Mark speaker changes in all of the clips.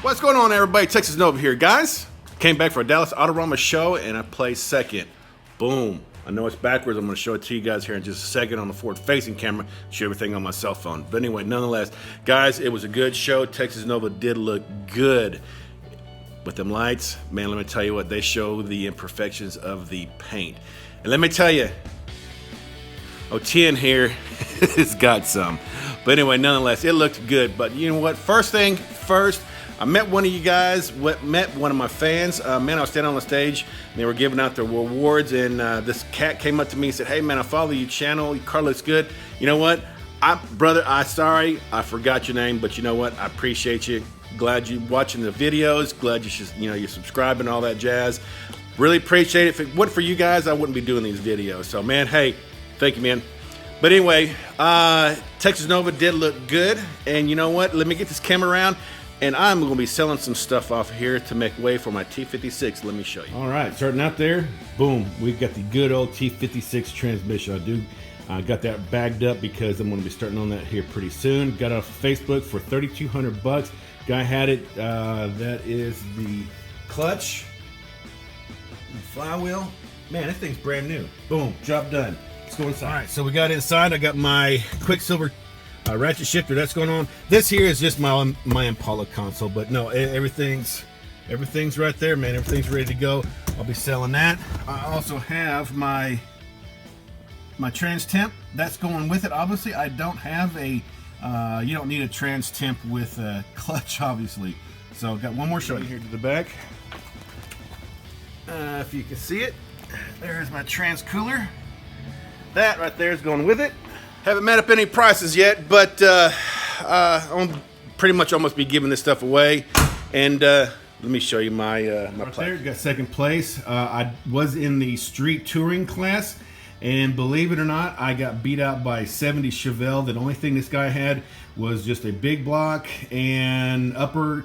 Speaker 1: What's going on, everybody? TexasNova here, guys. Came back for a Dallas Autorama show, and I placed second. Boom. I know it's backwards. I'm going to show it to you guys here in just a second on the forward-facing camera. Show everything on my cell phone. But anyway, nonetheless, guys, it was a good show. TexasNova did look good with them lights. Man, let me tell you what, they show the imperfections of the paint. And let me tell you, OTN here has got some. But anyway, nonetheless, it looked good. But you know what? First thing first, I met one of you guys, met one of my fans. Man, I was standing on the stage, and they were giving out their awards, and this cat came up to me and said, "Hey, man, I follow your channel. Your car looks good. You know what? Brother, sorry, I forgot your name, but you know what? I appreciate you. Glad you watching the videos. Glad you're subscribing, all that jazz. Really appreciate it. If it wasn't for you guys, I wouldn't be doing these videos. So, man, hey, thank you, man. But anyway, TexasNova did look good, and you know what? Let me get this camera around. And I'm going to be selling some stuff off here to make way for my T56. Let me show you. All right, starting out there, boom, we've got the good old T56 transmission. I got that bagged up because I'm going to be starting on that here pretty soon. Got it off of Facebook for $3,200. Guy had it. That is the clutch, the flywheel. Man, this thing's brand new. Boom, job done. Let's go inside. All right, so we got inside. I got my Quicksilver ratchet shifter. That's going on. This here is just my Impala console, but no, everything's right there, man. Everything's ready to go. I'll be selling that. I also have my trans temp. That's going with it. Obviously, I don't have a you don't need a trans temp with a clutch, obviously. So got one more show you here to the back. If you can see it, there's my trans cooler. That right there is going with it. Haven't met up any prices yet, but I'll pretty much almost be giving this stuff away. And let me show you my right there, got second place. I was in the street touring class, and believe it or not, I got beat out by 70 Chevelle. The only thing this guy had was just a big block and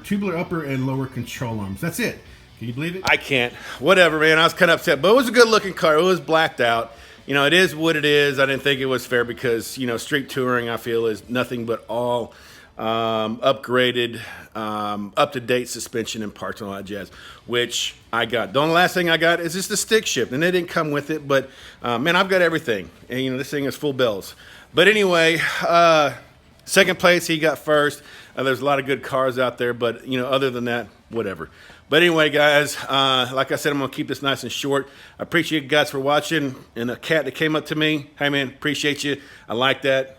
Speaker 1: tubular upper and lower control arms. That's it. Can you believe it? I can't. Whatever, man. I was kind of upset, but it was a good looking car. It was blacked out. You know, it is what it is. I didn't think it was fair because, you know, street touring, I feel, is nothing but all upgraded, up-to-date suspension and parts and all that jazz, which I got. The only last thing I got is just the stick shift, and they didn't come with it, but, man, I've got everything. And, you know, this thing is full bells. But anyway, second place, he got first. There's a lot of good cars out there, but, you know, other than that, whatever. But anyway, guys, like I said, I'm going to keep this nice and short. I appreciate you guys for watching. And a cat that came up to me, hey, man, appreciate you. I like that.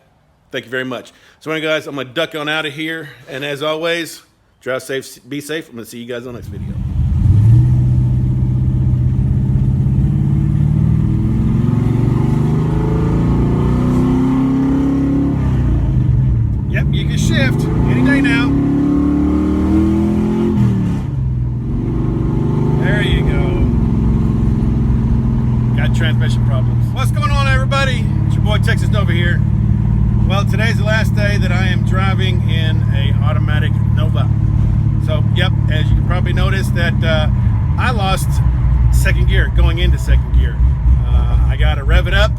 Speaker 1: Thank you very much. So anyway, guys, I'm going to duck on out of here. And as always, drive safe, be safe. I'm going to see you guys on the next video. Yep, you can shift any day now. Transmission problems. What's going on, everybody? It's your boy TexasNova here. Well, today's the last day that I am driving in a automatic Nova. So, yep, as you can probably notice that I lost second gear going into second gear. I got to rev it up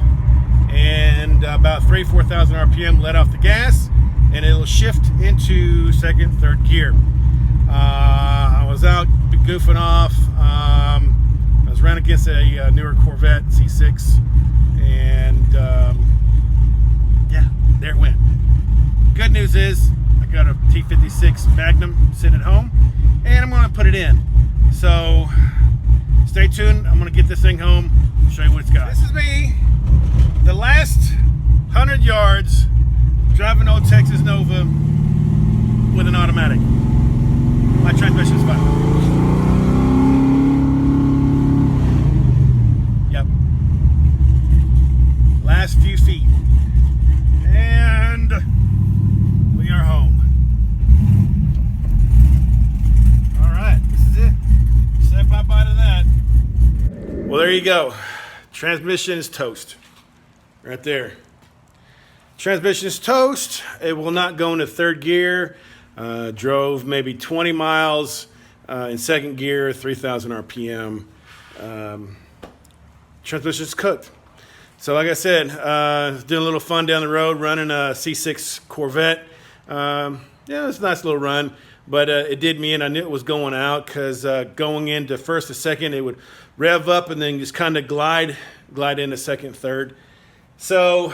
Speaker 1: and about 4,000 RPM, let off the gas, and it'll shift into second, third gear. I was out goofing off. I was running against a newer Corvette C6, and yeah, there it went. Good news is I got a T56 Magnum sitting at home, and I'm going to put it in. So stay tuned. I'm going to get this thing home and show you what it's got. This is me, the last 100 yards driving old TexasNova with an automatic. My transmission is fine. Last few feet, and we are home. All right, this is it. Say bye-bye to that. Well, there you go. Transmission is toast. Right there. Transmission is toast. It will not go into third gear. Drove maybe 20 miles in second gear, 3,000 RPM. Transmission is cooked. So like I said, doing a little fun down the road, running a C6 Corvette. Yeah, it's a nice little run. but it did me in. I knew it was going out because going into first to second, it would rev up and then just kind of glide into second, third. So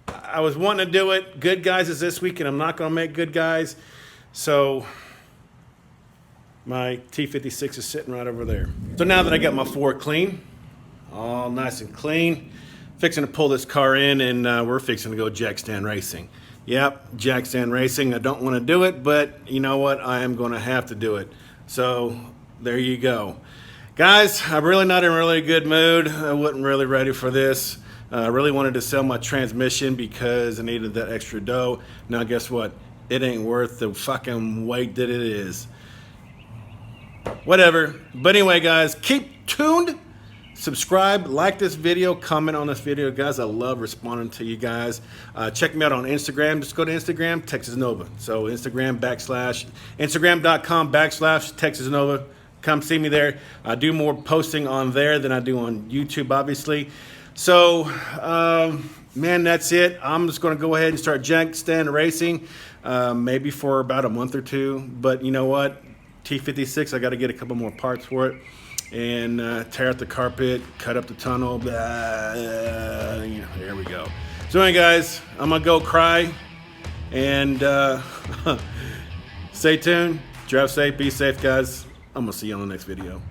Speaker 1: I was wanting to do it. Good Guys is this week, and I'm not going to make Good Guys. So my T56 is sitting right over there. So now that I got my Ford clean, all nice and clean, fixing to pull this car in, and we're fixing to go jack stand racing. Yep, jack stand racing. I don't want to do it, but you know what? I am going to have to do it. So there you go. Guys, I'm really not in a really good mood. I wasn't really ready for this. I really wanted to sell my transmission because I needed that extra dough. Now guess what? It ain't worth the fucking weight that it is. Whatever. But anyway, guys, keep tuned. Subscribe, like this video, comment on this video, guys. I love responding to you guys. Check me out on Instagram. Just go to Instagram, TexasNova. So Instagram.com/TexasNova. Come see me there. I do more posting on there than I do on YouTube, obviously. So, man, that's it. I'm just going to go ahead and start jack stand racing, maybe for about a month or two. But you know what? T56, I got to get a couple more parts for it. And tear out the carpet, cut up the tunnel. There we go. So anyway, guys, I'm going to go cry. And stay tuned. Drive safe. Be safe, guys. I'm going to see you on the next video.